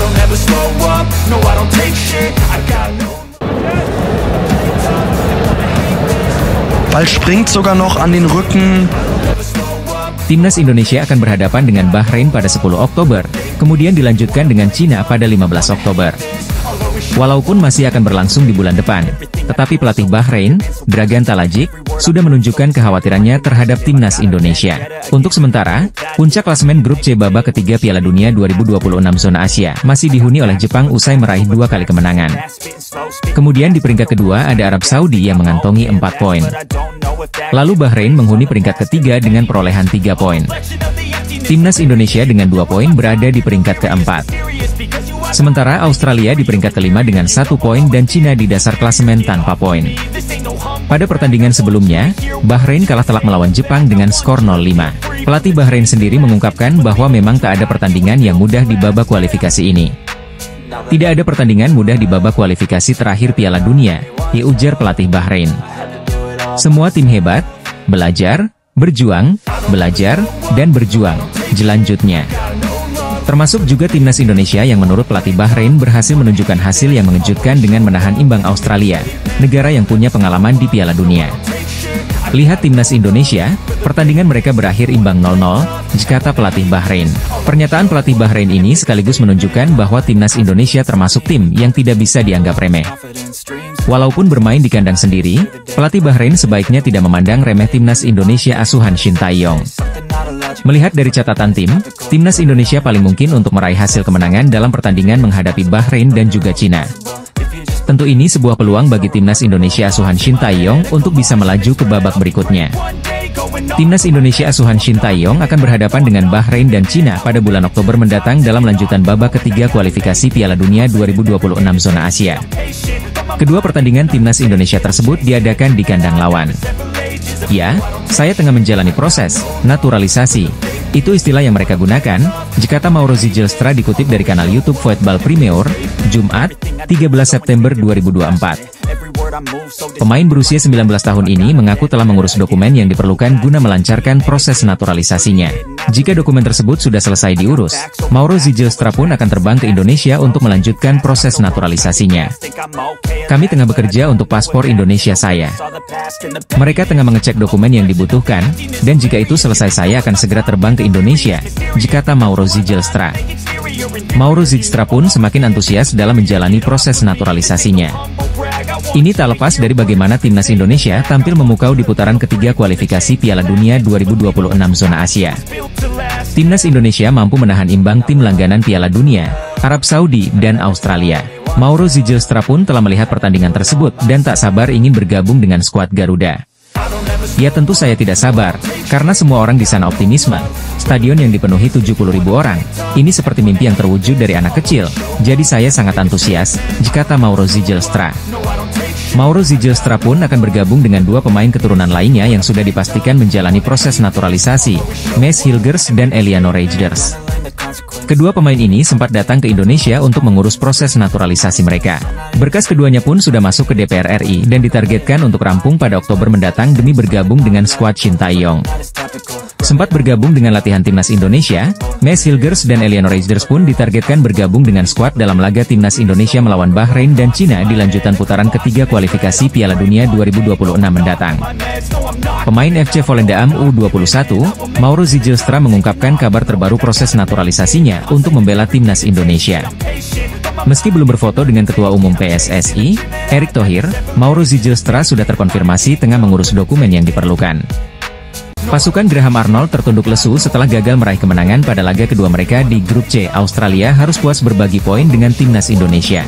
don't ever slow up, no I don't take shit, I got no. Ball springt sogar noch an den Rücken. Timnas Indonesia akan berhadapan dengan Bahrain pada 10 Oktober, kemudian dilanjutkan dengan Cina pada 15 Oktober. Walaupun masih akan berlangsung di bulan depan, tetapi pelatih Bahrain, Dragan Talajik, sudah menunjukkan kekhawatirannya terhadap Timnas Indonesia. Untuk sementara, puncak klasemen grup C babak ketiga Piala Dunia 2026 zona Asia masih dihuni oleh Jepang usai meraih 2 kali kemenangan. Kemudian di peringkat kedua ada Arab Saudi yang mengantongi 4 poin. Lalu Bahrain menghuni peringkat ketiga dengan perolehan 3 poin. Timnas Indonesia dengan 2 poin berada di peringkat keempat. Sementara Australia di peringkat kelima dengan 1 poin dan Cina di dasar klasemen tanpa poin. Pada pertandingan sebelumnya, Bahrain kalah telak melawan Jepang dengan skor 0-5. Pelatih Bahrain sendiri mengungkapkan bahwa memang tak ada pertandingan yang mudah di babak kualifikasi ini. Tidak ada pertandingan mudah di babak kualifikasi terakhir Piala Dunia, ujar pelatih Bahrain. Semua tim hebat, belajar, berjuang, belajar, dan berjuang, jelanjutnya. Termasuk juga Timnas Indonesia yang menurut pelatih Bahrain berhasil menunjukkan hasil yang mengejutkan dengan menahan imbang Australia, negara yang punya pengalaman di Piala Dunia. Lihat Timnas Indonesia, pertandingan mereka berakhir imbang 0-0, kata pelatih Bahrain. Pernyataan pelatih Bahrain ini sekaligus menunjukkan bahwa Timnas Indonesia termasuk tim yang tidak bisa dianggap remeh. Walaupun bermain di kandang sendiri, pelatih Bahrain sebaiknya tidak memandang remeh Timnas Indonesia asuhan Shin Tae-yong. Melihat dari catatan tim, Timnas Indonesia paling mungkin untuk meraih hasil kemenangan dalam pertandingan menghadapi Bahrain dan juga Cina. Tentu ini sebuah peluang bagi Timnas Indonesia asuhan Shin Tae-yong untuk bisa melaju ke babak berikutnya. Timnas Indonesia asuhan Shin Tae-yong akan berhadapan dengan Bahrain dan Cina pada bulan Oktober mendatang dalam lanjutan babak ketiga kualifikasi Piala Dunia 2026 zona Asia. Kedua pertandingan Timnas Indonesia tersebut diadakan di kandang lawan. Ya, saya tengah menjalani proses naturalisasi. Itu istilah yang mereka gunakan, kata Mauro Zijlstra dikutip dari kanal YouTube Voetbal Premier, Jumat, 13 September 2024. Pemain berusia 19 tahun ini mengaku telah mengurus dokumen yang diperlukan guna melancarkan proses naturalisasinya. Jika dokumen tersebut sudah selesai diurus, Mauro Zijlstra pun akan terbang ke Indonesia untuk melanjutkan proses naturalisasinya. Kami tengah bekerja untuk paspor Indonesia saya. Mereka tengah mengecek dokumen yang dibutuhkan, dan jika itu selesai saya akan segera terbang ke Indonesia, kata Mauro Zijlstra. Mauro Zijlstra pun semakin antusias dalam menjalani proses naturalisasinya. Ini tak lepas dari bagaimana Timnas Indonesia tampil memukau di putaran ketiga kualifikasi Piala Dunia 2026 zona Asia. Timnas Indonesia mampu menahan imbang tim langganan Piala Dunia, Arab Saudi dan Australia. Mauro Zijlstra pun telah melihat pertandingan tersebut dan tak sabar ingin bergabung dengan skuad Garuda. Ya tentu saya tidak sabar, karena semua orang di sana optimisme. Stadion yang dipenuhi 70.000 orang, ini seperti mimpi yang terwujud dari anak kecil, jadi saya sangat antusias, kata Mauro Zijlstra. Mauro Zijlstra pun akan bergabung dengan 2 pemain keturunan lainnya yang sudah dipastikan menjalani proses naturalisasi, Maes Hilgers dan Eliano Reijers. Kedua pemain ini sempat datang ke Indonesia untuk mengurus proses naturalisasi mereka. Berkas keduanya pun sudah masuk ke DPR RI dan ditargetkan untuk rampung pada Oktober mendatang demi bergabung dengan skuad Shin Tae-yong. Sempat bergabung dengan latihan Timnas Indonesia, Maes Hilgers dan Eliano Reijers pun ditargetkan bergabung dengan skuad dalam laga Timnas Indonesia melawan Bahrain dan Cina di lanjutan putaran ketiga kualifikasi Piala Dunia 2026 mendatang. Pemain FC Volendam U21, Mauro Zijlstra mengungkapkan kabar terbaru proses naturalisasinya untuk membela Timnas Indonesia. Meski belum berfoto dengan Ketua Umum PSSI, Erick Thohir, Mauro Zijlstra sudah terkonfirmasi tengah mengurus dokumen yang diperlukan. Pasukan Graham Arnold tertunduk lesu setelah gagal meraih kemenangan pada laga kedua mereka di grup C. Australia harus puas berbagi poin dengan Timnas Indonesia.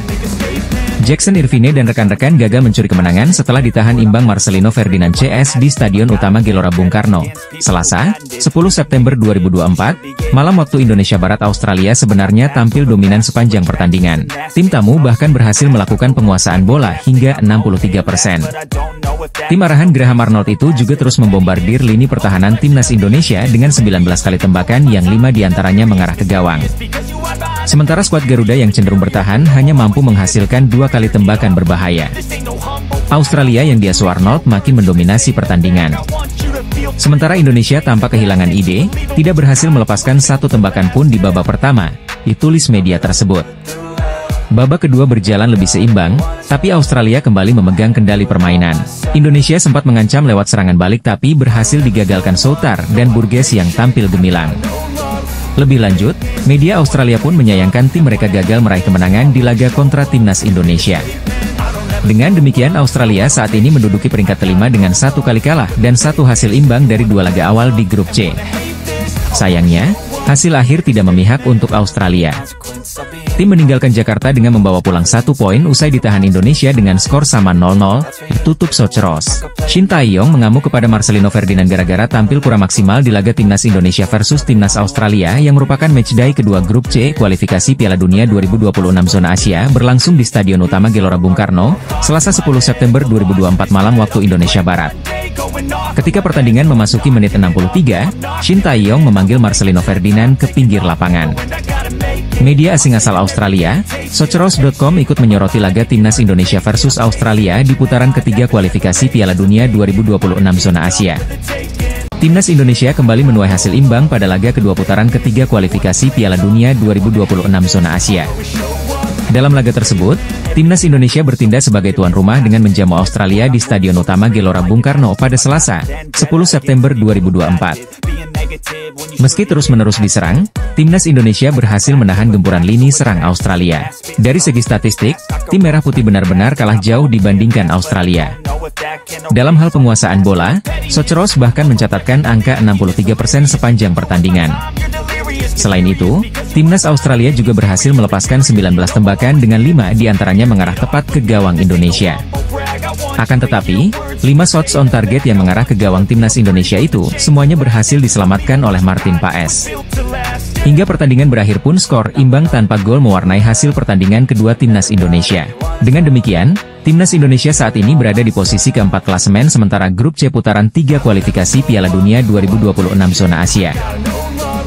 Jackson Irvine dan rekan-rekan gagal mencuri kemenangan setelah ditahan imbang Marcelino Ferdinand CS di Stadion Utama Gelora Bung Karno, Selasa, 10 September 2024, malam waktu Indonesia Barat. Australia sebenarnya tampil dominan sepanjang pertandingan. Tim tamu bahkan berhasil melakukan penguasaan bola hingga 63%. Tim arahan Graham Arnold itu juga terus membombardir lini pertahanan Timnas Indonesia dengan 19 kali tembakan yang 5 diantaranya mengarah ke gawang. Sementara skuad Garuda yang cenderung bertahan hanya mampu menghasilkan 2 kali tembakan berbahaya. Australia yang diasuh Arnold makin mendominasi pertandingan. Sementara Indonesia tampak kehilangan ide, tidak berhasil melepaskan satu tembakan pun di babak pertama, ditulis media tersebut. Babak kedua berjalan lebih seimbang, tapi Australia kembali memegang kendali permainan. Indonesia sempat mengancam lewat serangan balik tapi berhasil digagalkan Soutar dan Burgess yang tampil gemilang. Lebih lanjut, media Australia pun menyayangkan tim mereka gagal meraih kemenangan di laga kontra timnas Indonesia. Dengan demikian Australia saat ini menduduki peringkat kelima dengan 1 kali kalah dan 1 hasil imbang dari 2 laga awal di grup C. Sayangnya, hasil akhir tidak memihak untuk Australia. Tim meninggalkan Jakarta dengan membawa pulang 1 poin usai ditahan Indonesia dengan skor sama 0-0, ditutup Soceros. Shin Tae-yong mengamuk kepada Marcelino Ferdinand gara-gara tampil kurang maksimal di laga timnas Indonesia versus timnas Australia yang merupakan matchday kedua grup C kualifikasi Piala Dunia 2026 zona Asia berlangsung di Stadion Utama Gelora Bung Karno, Selasa 10 September 2024 malam waktu Indonesia Barat. Ketika pertandingan memasuki menit 63, Shin Tae-yong memanggil Marcelino Ferdinand ke pinggir lapangan. Media asing asal Australia, Soceros.com ikut menyoroti laga timnas Indonesia versus Australia di putaran ketiga kualifikasi Piala Dunia 2026 zona Asia. Timnas Indonesia kembali menuai hasil imbang pada laga kedua putaran ketiga kualifikasi Piala Dunia 2026 zona Asia. Dalam laga tersebut, timnas Indonesia bertindak sebagai tuan rumah dengan menjamu Australia di Stadion Utama Gelora Bung Karno pada Selasa, 10 September 2024. Meski terus-menerus diserang, timnas Indonesia berhasil menahan gempuran lini serang Australia. Dari segi statistik, tim Merah Putih benar-benar kalah jauh dibandingkan Australia. Dalam hal penguasaan bola, Soceros bahkan mencatatkan angka 63% sepanjang pertandingan. Selain itu, timnas Australia juga berhasil melepaskan 19 tembakan dengan 5 diantaranya mengarah tepat ke gawang Indonesia. Akan tetapi, 5 shots on target yang mengarah ke gawang timnas Indonesia itu, semuanya berhasil diselamatkan oleh Martin Paes. Hingga pertandingan berakhir pun skor imbang tanpa gol mewarnai hasil pertandingan kedua timnas Indonesia. Dengan demikian, timnas Indonesia saat ini berada di posisi keempat klasemen sementara grup C putaran 3 kualifikasi Piala Dunia 2026 zona Asia.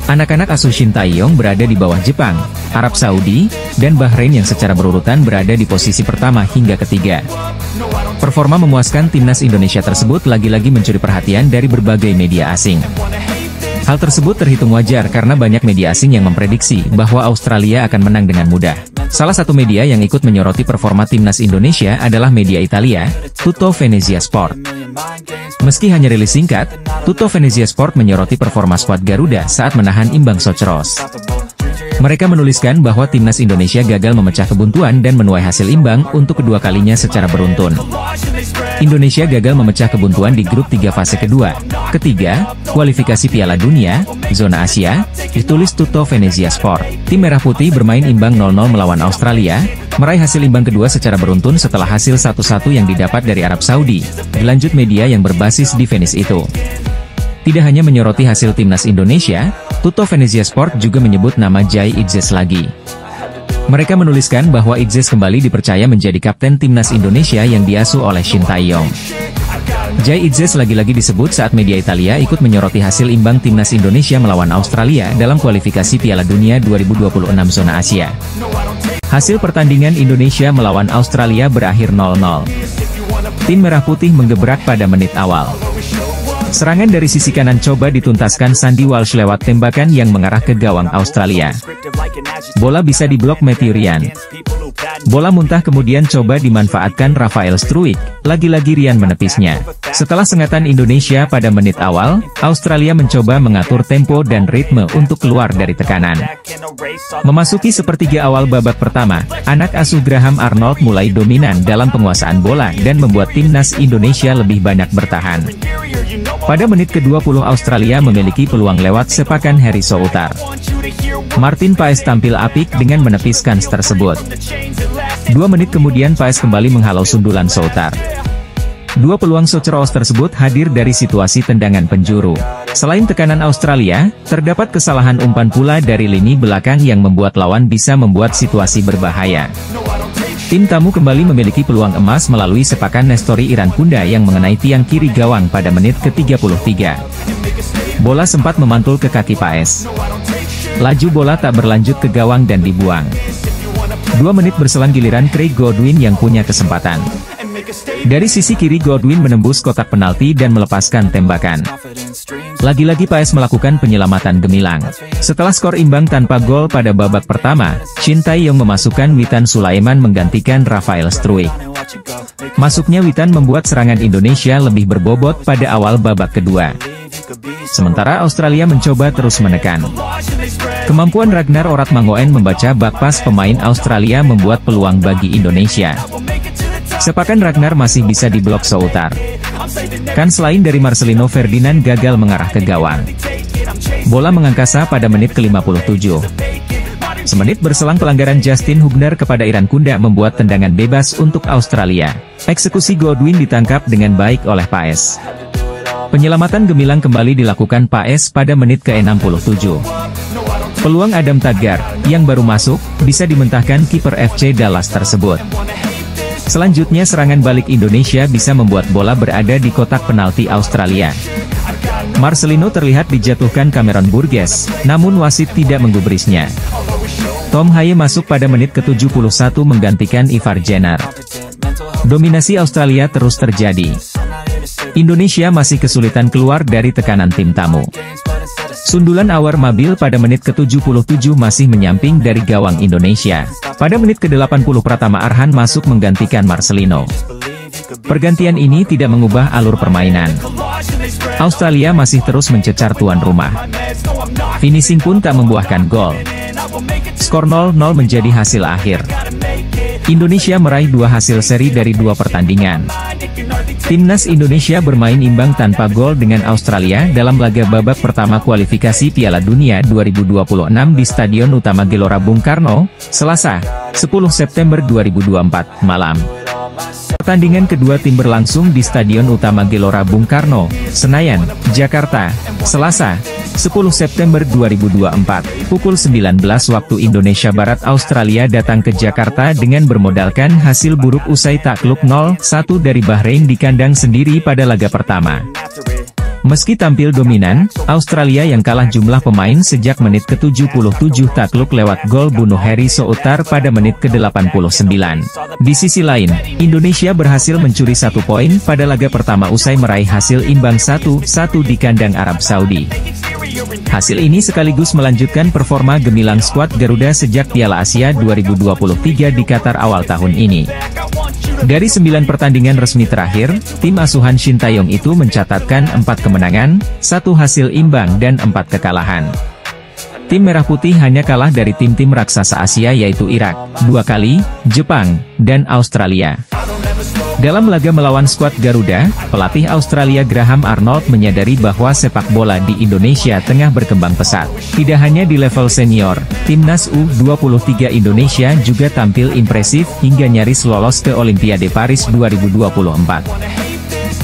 Anak-anak asuh Shin Tae-yong berada di bawah Jepang, Arab Saudi, dan Bahrain yang secara berurutan berada di posisi pertama hingga ketiga. Performa memuaskan timnas Indonesia tersebut lagi-lagi mencuri perhatian dari berbagai media asing. Hal tersebut terhitung wajar karena banyak media asing yang memprediksi bahwa Australia akan menang dengan mudah. Salah satu media yang ikut menyoroti performa timnas Indonesia adalah media Italia, Tutto Venezia Sport. Meski hanya rilis singkat, Tutto Venezia Sport menyoroti performa skuad Garuda saat menahan imbang Soceros. Mereka menuliskan bahwa timnas Indonesia gagal memecah kebuntuan dan menuai hasil imbang untuk kedua kalinya secara beruntun. Indonesia gagal memecah kebuntuan di grup 3 fase kedua, ketiga, kualifikasi Piala Dunia, zona Asia, ditulis Tutto Venezia Sport. Tim Merah Putih bermain imbang 0-0 melawan Australia, meraih hasil imbang kedua secara beruntun setelah hasil 1-1 yang didapat dari Arab Saudi, dilanjut media yang berbasis di Venice itu. Tidak hanya menyoroti hasil timnas Indonesia, Tutto Venezia Sport juga menyebut nama Jai Idzes lagi. Mereka menuliskan bahwa Idzes kembali dipercaya menjadi kapten timnas Indonesia yang diasuh oleh Shin Tae-yong. Jai Idzes lagi-lagi disebut saat media Italia ikut menyoroti hasil imbang timnas Indonesia melawan Australia dalam kualifikasi Piala Dunia 2026 zona Asia. Hasil pertandingan Indonesia melawan Australia berakhir 0-0. Tim Merah Putih menggebrak pada menit awal. Serangan dari sisi kanan coba dituntaskan Sandy Walsh lewat tembakan yang mengarah ke gawang Australia. Bola bisa diblok Matthew Ryan. Bola muntah kemudian coba dimanfaatkan Rafael Struijk, lagi-lagi Ryan menepisnya. Setelah sengatan Indonesia pada menit awal, Australia mencoba mengatur tempo dan ritme untuk keluar dari tekanan. Memasuki sepertiga awal babak pertama, anak asuh Graham Arnold mulai dominan dalam penguasaan bola dan membuat timnas Indonesia lebih banyak bertahan. Pada menit ke-20 Australia memiliki peluang lewat sepakan Harry Soutar. Martin Paes tampil apik dengan menepiskan tersebut. 2 menit kemudian Paes kembali menghalau sundulan Soutar. 2 peluang Soceros tersebut hadir dari situasi tendangan penjuru. Selain tekanan Australia, terdapat kesalahan umpan pula dari lini belakang yang membuat lawan bisa membuat situasi berbahaya. Tim tamu kembali memiliki peluang emas melalui sepakan Nestori Irankunda yang mengenai tiang kiri gawang pada menit ke-33. Bola sempat memantul ke kaki Paes. Laju bola tak berlanjut ke gawang dan dibuang. 2 menit berselang giliran Craig Godwin yang punya kesempatan. Dari sisi kiri Godwin menembus kotak penalti dan melepaskan tembakan. Lagi-lagi Paes melakukan penyelamatan gemilang. Setelah skor imbang tanpa gol pada babak pertama, Shin Tae-yong memasukkan Witan Sulaiman menggantikan Rafael Struijk. Masuknya Witan membuat serangan Indonesia lebih berbobot pada awal babak kedua. Sementara Australia mencoba terus menekan. Kemampuan Ragnar Oratmangoen membaca bakpas pemain Australia membuat peluang bagi Indonesia. Sepakan Ragnar masih bisa diblok Soutar. Kan selain dari Marcelino Ferdinand gagal mengarah ke gawang. Bola mengangkasa pada menit ke-57. Semenit berselang pelanggaran Justin Hubner kepada Iran Kunda membuat tendangan bebas untuk Australia. Eksekusi Godwin ditangkap dengan baik oleh Paes. Penyelamatan gemilang kembali dilakukan Paes pada menit ke-67. Peluang Adam Tagar, yang baru masuk, bisa dimentahkan kiper FC Dallas tersebut. Selanjutnya serangan balik Indonesia bisa membuat bola berada di kotak penalti Australia. Marcelino terlihat dijatuhkan Cameron Burgess, namun wasit tidak menggubrisnya. Tom Haye masuk pada menit ke-71 menggantikan Ivar Jenner. Dominasi Australia terus terjadi. Indonesia masih kesulitan keluar dari tekanan tim tamu. Sundulan Awar Mabil pada menit ke-77 masih menyamping dari gawang Indonesia. Pada menit ke-80 Pratama Arhan masuk menggantikan Marcelino. Pergantian ini tidak mengubah alur permainan. Australia masih terus mencecar tuan rumah. Finishing pun tak membuahkan gol. Skor 0-0 menjadi hasil akhir. Indonesia meraih 2 hasil seri dari 2 pertandingan. Timnas Indonesia bermain imbang tanpa gol dengan Australia dalam laga babak pertama kualifikasi Piala Dunia 2026 di Stadion Utama Gelora Bung Karno, Selasa, 10 September 2024, malam. Pertandingan kedua tim berlangsung di Stadion Utama Gelora Bung Karno, Senayan, Jakarta, Selasa, 10 September 2024, pukul 19 waktu Indonesia Barat. Australia datang ke Jakarta dengan bermodalkan hasil buruk usai takluk 0-1 dari Bahrain di kandang sendiri pada laga pertama. Meski tampil dominan, Australia yang kalah jumlah pemain sejak menit ke-77 takluk lewat gol bunuh Harry Soutar pada menit ke-89. Di sisi lain, Indonesia berhasil mencuri 1 poin pada laga pertama usai meraih hasil imbang 1-1 di kandang Arab Saudi. Hasil ini sekaligus melanjutkan performa gemilang skuad Garuda sejak Piala Asia 2023 di Qatar awal tahun ini. Dari 9 pertandingan resmi terakhir, tim asuhan Shin Tae-yong itu mencatatkan 4 kemenangan, 1 hasil imbang dan 4 kekalahan. Tim Merah Putih hanya kalah dari tim-tim raksasa Asia yaitu Irak, 2 kali, Jepang, dan Australia. Dalam laga melawan skuad Garuda, pelatih Australia Graham Arnold menyadari bahwa sepak bola di Indonesia tengah berkembang pesat. Tidak hanya di level senior, timnas U23 Indonesia juga tampil impresif hingga nyaris lolos ke Olimpiade Paris 2024.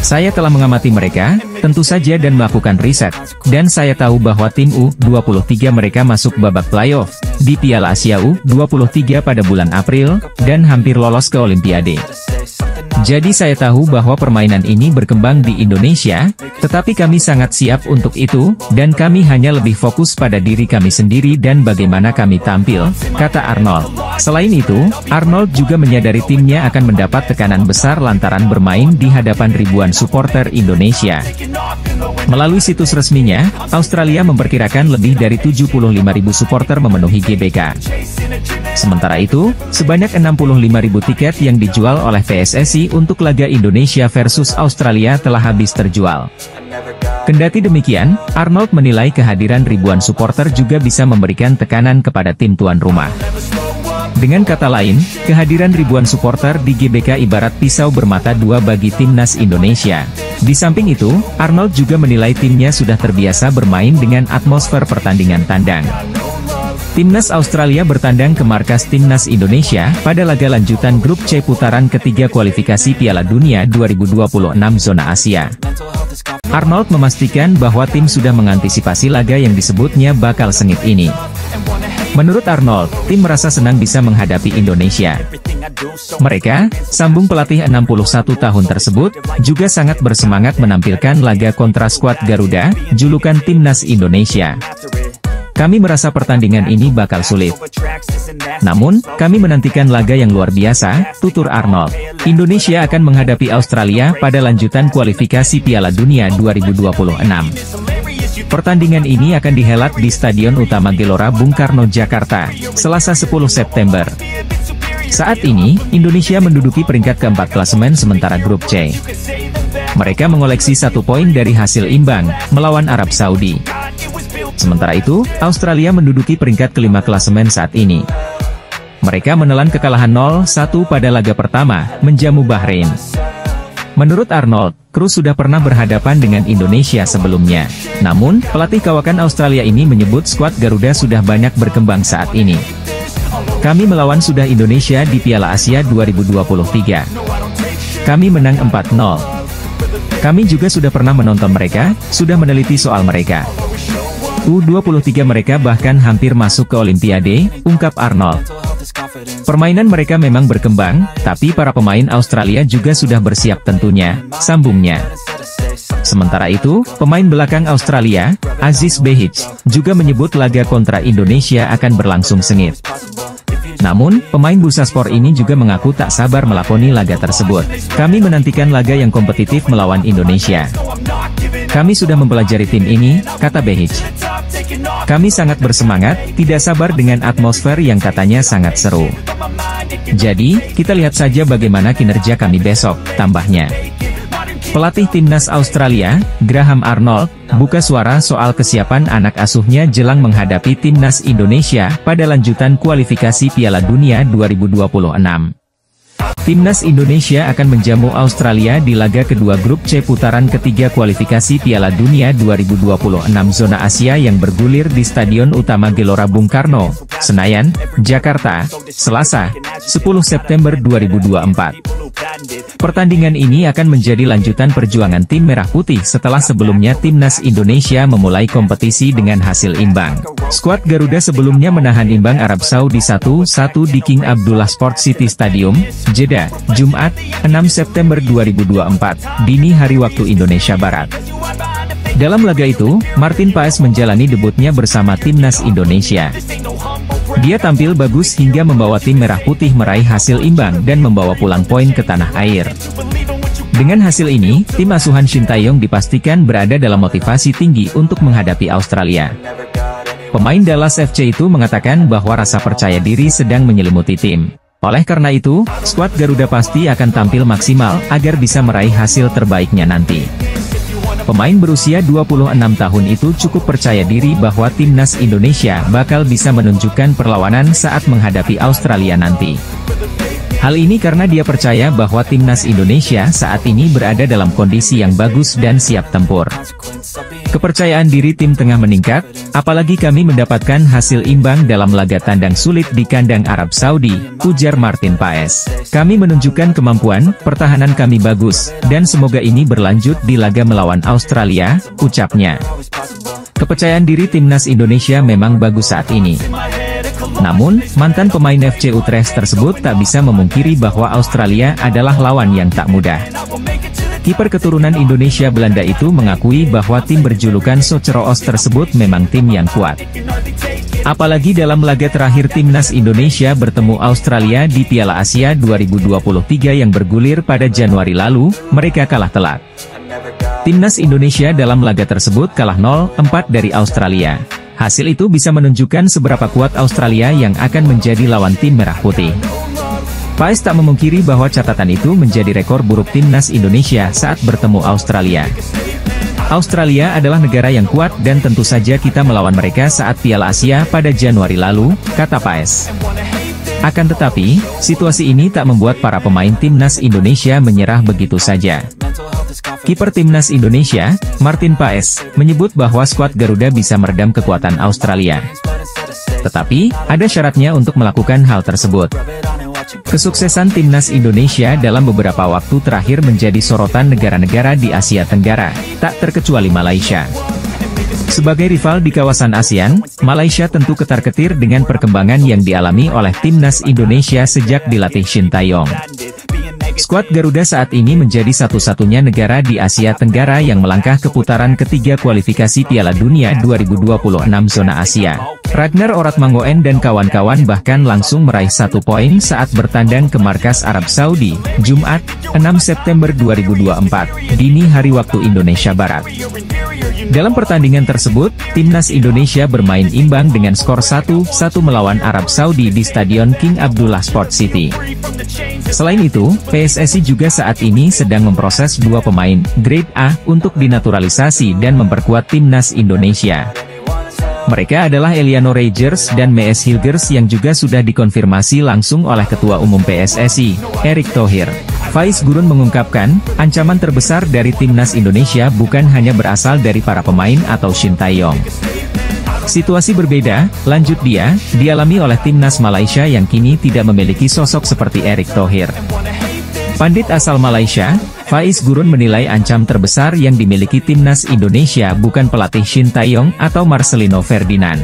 Saya telah mengamati mereka, tentu saja dan melakukan riset, dan saya tahu bahwa tim U23 mereka masuk babak playoff di Piala Asia U23 pada bulan April, dan hampir lolos ke Olimpiade. Jadi saya tahu bahwa permainan ini berkembang di Indonesia, tetapi kami sangat siap untuk itu, dan kami hanya lebih fokus pada diri kami sendiri dan bagaimana kami tampil, kata Arnold. Selain itu, Arnold juga menyadari timnya akan mendapat tekanan besar lantaran bermain di hadapan ribuan supporter Indonesia. Melalui situs resminya, Australia memperkirakan lebih dari 75.000 supporter memenuhi GBK. Sementara itu, sebanyak 65.000 tiket yang dijual oleh PSSI untuk laga Indonesia versus Australia telah habis terjual. Kendati demikian, Arnold menilai kehadiran ribuan supporter juga bisa memberikan tekanan kepada tim tuan rumah. Dengan kata lain, kehadiran ribuan supporter di GBK ibarat pisau bermata dua bagi timnas Indonesia. Di samping itu, Arnold juga menilai timnya sudah terbiasa bermain dengan atmosfer pertandingan tandang. Timnas Australia bertandang ke markas Timnas Indonesia pada laga lanjutan grup C putaran ketiga kualifikasi Piala Dunia 2026 zona Asia. Arnold memastikan bahwa tim sudah mengantisipasi laga yang disebutnya bakal sengit ini. Menurut Arnold, tim merasa senang bisa menghadapi Indonesia. Mereka, sambung pelatih 61 tahun tersebut, juga sangat bersemangat menampilkan laga kontra skuad Garuda, julukan Timnas Indonesia. Kami merasa pertandingan ini bakal sulit. Namun, kami menantikan laga yang luar biasa, tutur Arnold. Indonesia akan menghadapi Australia pada lanjutan kualifikasi Piala Dunia 2026. Pertandingan ini akan dihelat di Stadion Utama Gelora Bung Karno, Jakarta, Selasa 10 September. Saat ini, Indonesia menduduki peringkat keempat klasemen sementara grup C. Mereka mengoleksi 1 poin dari hasil imbang, melawan Arab Saudi. Sementara itu, Australia menduduki peringkat kelima klasemen saat ini. Mereka menelan kekalahan 0-1 pada laga pertama, menjamu Bahrain. Menurut Arnold, Cruz sudah pernah berhadapan dengan Indonesia sebelumnya. Namun, pelatih kawakan Australia ini menyebut skuad Garuda sudah banyak berkembang saat ini. Kami melawan sudah Indonesia di Piala Asia 2023. Kami menang 4-0. Kami juga sudah pernah menonton mereka, sudah meneliti soal mereka. U23 mereka bahkan hampir masuk ke Olimpiade, ungkap Arnold. Permainan mereka memang berkembang, tapi para pemain Australia juga sudah bersiap tentunya, sambungnya. Sementara itu, pemain belakang Australia, Aziz Behich, juga menyebut laga kontra Indonesia akan berlangsung sengit. Namun, pemain Bursaspor ini juga mengaku tak sabar melakoni laga tersebut. Kami menantikan laga yang kompetitif melawan Indonesia. Kami sudah mempelajari tim ini, kata Behich. Kami sangat bersemangat, tidak sabar dengan atmosfer yang katanya sangat seru. Jadi, kita lihat saja bagaimana kinerja kami besok, tambahnya. Pelatih timnas Australia, Graham Arnold, buka suara soal kesiapan anak asuhnya jelang menghadapi timnas Indonesia pada lanjutan kualifikasi Piala Dunia 2026. Timnas Indonesia akan menjamu Australia di laga kedua grup C putaran ketiga kualifikasi Piala Dunia 2026 zona Asia yang bergulir di Stadion Utama Gelora Bung Karno, Senayan, Jakarta, Selasa, 10 September 2024. Pertandingan ini akan menjadi lanjutan perjuangan tim Merah Putih setelah sebelumnya timnas Indonesia memulai kompetisi dengan hasil imbang. Skuad Garuda sebelumnya menahan imbang Arab Saudi 1-1 di King Abdullah Sport City Stadium, Jeddah, Jumat, 6 September 2024, dini hari waktu Indonesia Barat. Dalam laga itu, Martin Paes menjalani debutnya bersama timnas Indonesia. Dia tampil bagus hingga membawa tim Merah Putih meraih hasil imbang dan membawa pulang poin ke tanah air. Dengan hasil ini, tim asuhan Shin Tae-yong dipastikan berada dalam motivasi tinggi untuk menghadapi Australia. Pemain Dallas FC itu mengatakan bahwa rasa percaya diri sedang menyelimuti tim. Oleh karena itu, skuad Garuda pasti akan tampil maksimal agar bisa meraih hasil terbaiknya nanti. Pemain berusia 26 tahun itu cukup percaya diri bahwa timnas Indonesia bakal bisa menunjukkan perlawanan saat menghadapi Australia nanti. Hal ini karena dia percaya bahwa timnas Indonesia saat ini berada dalam kondisi yang bagus dan siap tempur. Kepercayaan diri tim tengah meningkat, apalagi kami mendapatkan hasil imbang dalam laga tandang sulit di kandang Arab Saudi, ujar Martin Paes. Kami menunjukkan kemampuan, pertahanan kami bagus, dan semoga ini berlanjut di laga melawan Australia, ucapnya. Kepercayaan diri timnas Indonesia memang bagus saat ini. Namun, mantan pemain FC Utrecht tersebut tak bisa memungkiri bahwa Australia adalah lawan yang tak mudah. Kiper keturunan Indonesia Belanda itu mengakui bahwa tim berjulukan Soceroos tersebut memang tim yang kuat. Apalagi dalam laga terakhir timnas Indonesia bertemu Australia di Piala Asia 2023 yang bergulir pada Januari lalu, mereka kalah telak. Timnas Indonesia dalam laga tersebut kalah 0-4 dari Australia. Hasil itu bisa menunjukkan seberapa kuat Australia yang akan menjadi lawan tim Merah Putih. Paes tak memungkiri bahwa catatan itu menjadi rekor buruk timnas Indonesia saat bertemu Australia. Australia adalah negara yang kuat dan tentu saja kita melawan mereka saat Piala Asia pada Januari lalu, kata Paes. Akan tetapi, situasi ini tak membuat para pemain timnas Indonesia menyerah begitu saja. Kiper timnas Indonesia, Martin Paes, menyebut bahwa skuad Garuda bisa meredam kekuatan Australia. Tetapi, ada syaratnya untuk melakukan hal tersebut. Kesuksesan timnas Indonesia dalam beberapa waktu terakhir menjadi sorotan negara-negara di Asia Tenggara, tak terkecuali Malaysia. Sebagai rival di kawasan ASEAN, Malaysia tentu ketar-ketir dengan perkembangan yang dialami oleh timnas Indonesia sejak dilatih Shin Tae-yong. Skuad Garuda saat ini menjadi satu-satunya negara di Asia Tenggara yang melangkah ke putaran ketiga kualifikasi Piala Dunia 2026 zona Asia. Ragnar Oratmangoen dan kawan-kawan bahkan langsung meraih 1 poin saat bertandang ke markas Arab Saudi, Jumat, 6 September 2024, dini hari waktu Indonesia Barat. Dalam pertandingan tersebut, timnas Indonesia bermain imbang dengan skor 1-1 melawan Arab Saudi di Stadion King Abdullah Sport City. Selain itu, PSSI juga saat ini sedang memproses 2 pemain grade A untuk dinaturalisasi dan memperkuat timnas Indonesia. Mereka adalah Eliano Reijers dan Mees Hilgers yang juga sudah dikonfirmasi langsung oleh Ketua Umum PSSI, Erick Thohir. Faiz Gurun mengungkapkan, ancaman terbesar dari timnas Indonesia bukan hanya berasal dari para pemain atau Shin Tae-yong. Situasi berbeda, lanjut dia, dialami oleh timnas Malaysia yang kini tidak memiliki sosok seperti Erick Thohir. Pandit asal Malaysia, Faiz Gurun menilai ancam terbesar yang dimiliki timnas Indonesia bukan pelatih Shin Tae-yong atau Marcelino Ferdinand.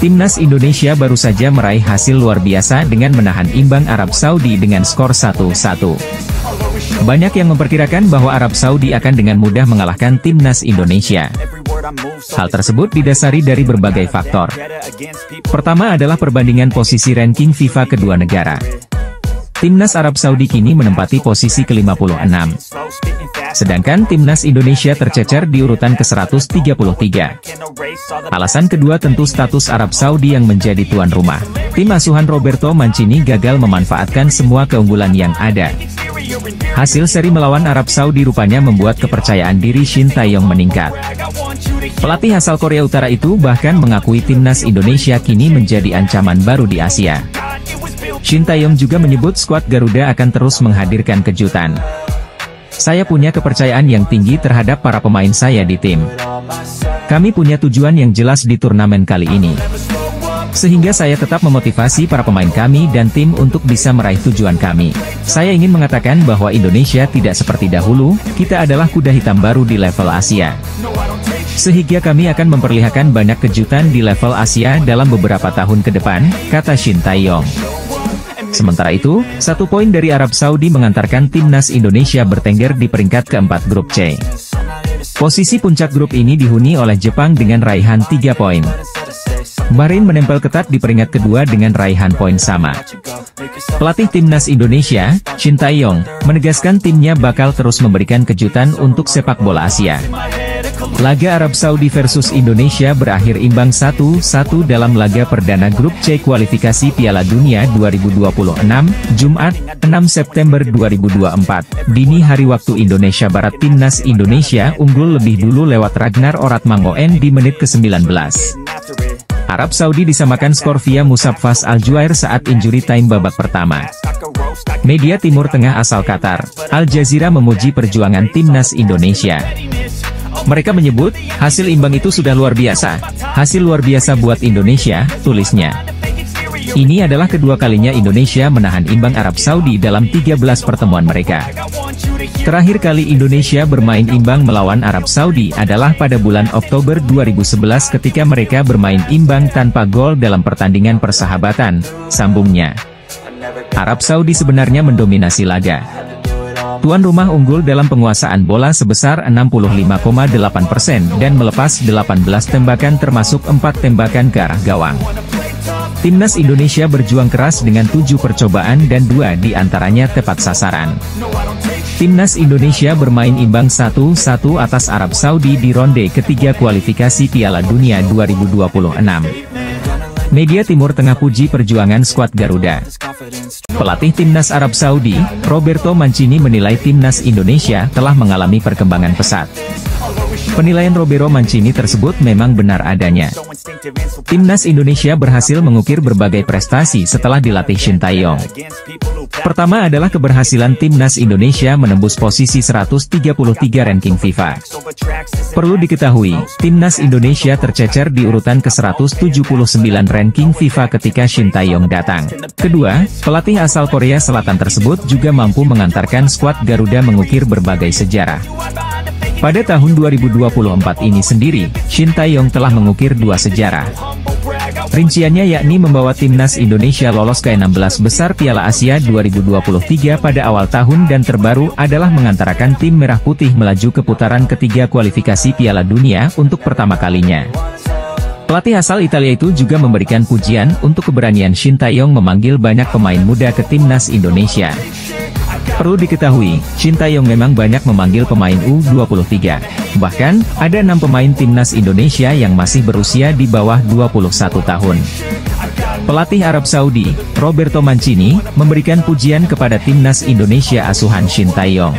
Timnas Indonesia baru saja meraih hasil luar biasa dengan menahan imbang Arab Saudi dengan skor 1-1. Banyak yang memperkirakan bahwa Arab Saudi akan dengan mudah mengalahkan timnas Indonesia. Hal tersebut didasari dari berbagai faktor. Pertama adalah perbandingan posisi ranking FIFA kedua negara. Timnas Arab Saudi kini menempati posisi ke-56. Sedangkan timnas Indonesia tercecer di urutan ke-133. Alasan kedua tentu status Arab Saudi yang menjadi tuan rumah. Tim asuhan Roberto Mancini gagal memanfaatkan semua keunggulan yang ada. Hasil seri melawan Arab Saudi rupanya membuat kepercayaan diri Shin Tae-yong meningkat. Pelatih asal Korea Utara itu bahkan mengakui timnas Indonesia kini menjadi ancaman baru di Asia. Shin Tae-yong juga menyebut skuad Garuda akan terus menghadirkan kejutan. Saya punya kepercayaan yang tinggi terhadap para pemain saya di tim. Kami punya tujuan yang jelas di turnamen kali ini. Sehingga saya tetap memotivasi para pemain kami dan tim untuk bisa meraih tujuan kami. Saya ingin mengatakan bahwa Indonesia tidak seperti dahulu, kita adalah kuda hitam baru di level Asia. Sehingga kami akan memperlihatkan banyak kejutan di level Asia dalam beberapa tahun ke depan, kata Shin Tae-yong. Sementara itu, 1 poin dari Arab Saudi mengantarkan timnas Indonesia bertengger di peringkat keempat grup C. Posisi puncak grup ini dihuni oleh Jepang dengan raihan 3 poin. Bahrain menempel ketat di peringkat kedua dengan raihan poin sama. Pelatih timnas Indonesia, Shin Tae-yong, menegaskan timnya bakal terus memberikan kejutan untuk sepak bola Asia. Laga Arab Saudi versus Indonesia berakhir imbang 1-1 dalam laga perdana grup C kualifikasi Piala Dunia 2026, Jumat, 6 September 2024, dini hari waktu Indonesia Barat. Timnas Indonesia unggul lebih dulu lewat Ragnar Oratmangoen di menit ke-19. Arab Saudi disamakan skor via Musabfas Al-Juair saat injury time babak pertama. Media Timur Tengah asal Qatar, Al Jazeera memuji perjuangan timnas Indonesia. Mereka menyebut, hasil imbang itu sudah luar biasa. Hasil luar biasa buat Indonesia, tulisnya. Ini adalah kedua kalinya Indonesia menahan imbang Arab Saudi dalam 13 pertemuan mereka. Terakhir kali Indonesia bermain imbang melawan Arab Saudi adalah pada bulan Oktober 2011 ketika mereka bermain imbang tanpa gol dalam pertandingan persahabatan, sambungnya. Arab Saudi sebenarnya mendominasi laga. Tuan rumah unggul dalam penguasaan bola sebesar 65,8% dan melepas 18 tembakan termasuk 4 tembakan ke arah gawang. Timnas Indonesia berjuang keras dengan 7 percobaan dan 2 diantaranya tepat sasaran. Timnas Indonesia bermain imbang 1-1 atas Arab Saudi di ronde ketiga kualifikasi Piala Dunia 2026. Media Timur Tengah puji perjuangan skuad Garuda. Pelatih timnas Arab Saudi, Roberto Mancini menilai timnas Indonesia telah mengalami perkembangan pesat. Penilaian Roberto Mancini tersebut memang benar adanya. Timnas Indonesia berhasil mengukir berbagai prestasi setelah dilatih Shin Tae-yong. Pertama adalah keberhasilan timnas Indonesia menembus posisi 133 ranking FIFA. Perlu diketahui, timnas Indonesia tercecer di urutan ke-179 ranking FIFA ketika Shin Tae-yong datang. Kedua, pelatih asal Korea Selatan tersebut juga mampu mengantarkan skuad Garuda mengukir berbagai sejarah. Pada tahun 2024 ini sendiri, Shin Tae-yong telah mengukir 2 sejarah. Rinciannya yakni membawa timnas Indonesia lolos ke 16 besar Piala Asia 2023 pada awal tahun dan terbaru adalah mengantarkan tim Merah Putih melaju ke putaran ketiga kualifikasi Piala Dunia untuk pertama kalinya. Pelatih asal Italia itu juga memberikan pujian untuk keberanian Shin Tae-yong memanggil banyak pemain muda ke timnas Indonesia. Perlu diketahui, Shin Tae-yong memang banyak memanggil pemain U23. Bahkan, ada 6 pemain timnas Indonesia yang masih berusia di bawah 21 tahun. Pelatih Arab Saudi, Roberto Mancini, memberikan pujian kepada timnas Indonesia asuhan Shin Tae-yong.